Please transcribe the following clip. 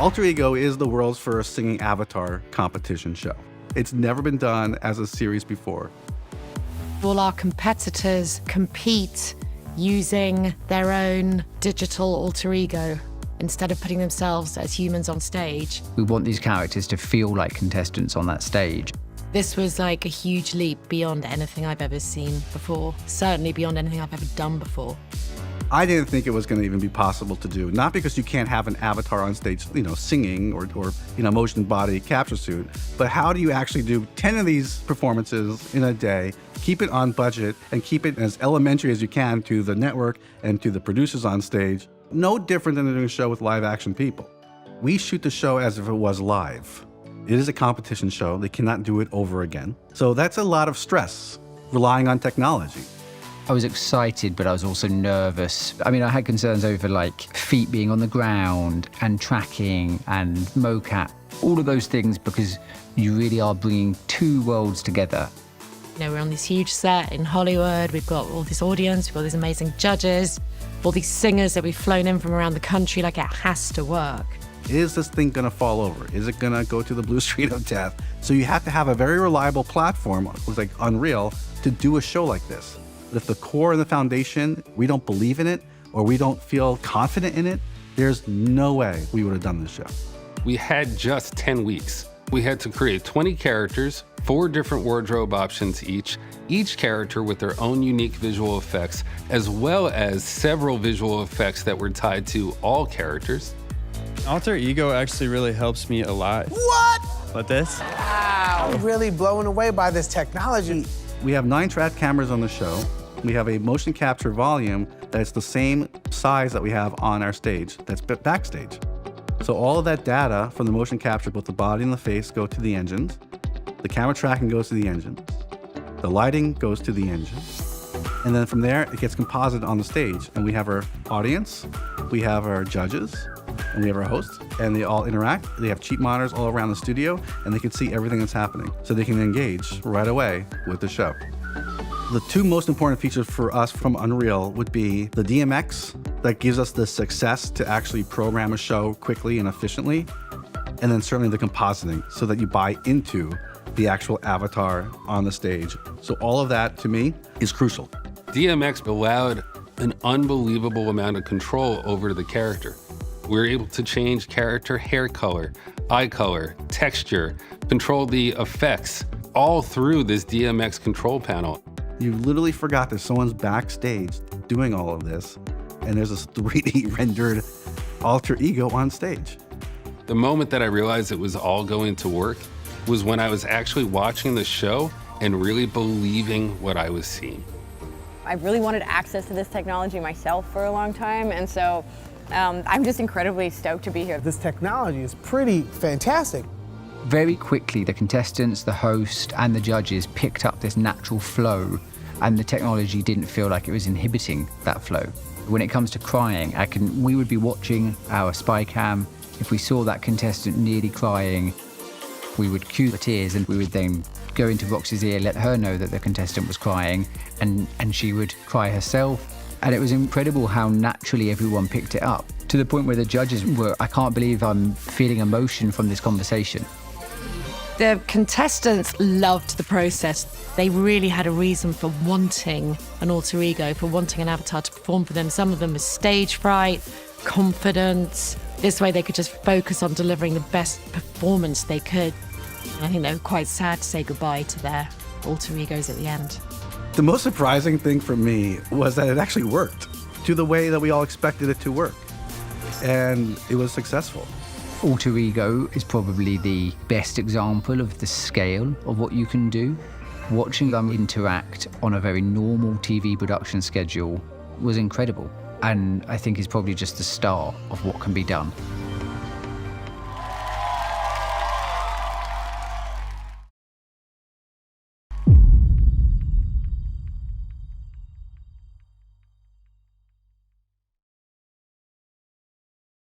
Alter Ego is the world's first singing avatar competition show. It's never been done as a series before. All our competitors compete using their own digital alter ego instead of putting themselves as humans on stage. We want these characters to feel like contestants on that stage. This was like a huge leap beyond anything I've ever seen before, certainly beyond anything I've ever done before. I didn't think it was going to even be possible to do, not because you can't have an avatar on stage, singing or motion body capture suit, but how do you actually do 10 of these performances in a day, keep it on budget, and keep it as elementary as you can to the network and to the producers on stage? No different than doing a show with live action people. We shoot the show as if it was live. It is a competition show. They cannot do it over again. So that's a lot of stress, relying on technology. I was excited, but I was also nervous. I had concerns over feet being on the ground and tracking and mocap, all of those things, because you really are bringing two worlds together. We're on this huge set in Hollywood. We've got all this audience, we've got these amazing judges, all these singers that we've flown in from around the country. It has to work. Is this thing gonna fall over? Is it gonna go to the blue street of death? So you have to have a very reliable platform, like Unreal, to do a show like this. But if the core and the foundation, we don't believe in it, or we don't feel confident in it, there's no way we would have done this show. We had just 10 weeks. We had to create 20 characters, 4 different wardrobe options each character with their own unique visual effects, as well as several visual effects that were tied to all characters. Alter Ego actually really helps me a lot. What? With this? Wow. I'm really blown away by this technology. We have 9 track cameras on the show. We have a motion capture volume that's the same size that we have on our stage, that's backstage. So all of that data from the motion capture, both the body and the face, go to the engines. The camera tracking goes to the engine. The lighting goes to the engine. And then from there, it gets composited on the stage. And we have our audience, we have our judges, and we have our hosts, and they all interact. They have cheat monitors all around the studio, and they can see everything that's happening. So they can engage right away with the show. The 2 most important features for us from Unreal would be the DMX that gives us the success to actually program a show quickly and efficiently, and then certainly the compositing so that you buy into the actual avatar on the stage. So all of that, to me, is crucial. DMX allowed an unbelievable amount of control over the character. We were able to change character hair color, eye color, texture, control the effects, all through this DMX control panel. You literally forgot that someone's backstage doing all of this, and there's this 3D rendered alter ego on stage. The moment that I realized it was all going to work was when I was actually watching the show and really believing what I was seeing. I really wanted access to this technology myself for a long time, and so I'm just incredibly stoked to be here. This technology is pretty fantastic. Very quickly, the contestants, the host, and the judges picked up this natural flow, and the technology didn't feel like it was inhibiting that flow. When it comes to crying, we would be watching our spy cam. If we saw that contestant nearly crying, we would cue the tears, and we would then go into Roxy's ear, let her know that the contestant was crying, and she would cry herself. And it was incredible how naturally everyone picked it up, to the point where the judges were, I can't believe I'm feeling emotion from this conversation. The contestants loved the process. They really had a reason for wanting an alter ego, for wanting an avatar to perform for them. Some of them were stage fright, confidence. This way they could just focus on delivering the best performance they could. I think they were quite sad to say goodbye to their alter egos at the end. The most surprising thing for me was that it actually worked to the way that we all expected it to work. And it was successful. Alter Ego is probably the best example of the scale of what you can do. Watching them interact on a very normal TV production schedule was incredible, and I think is probably just the start of what can be done.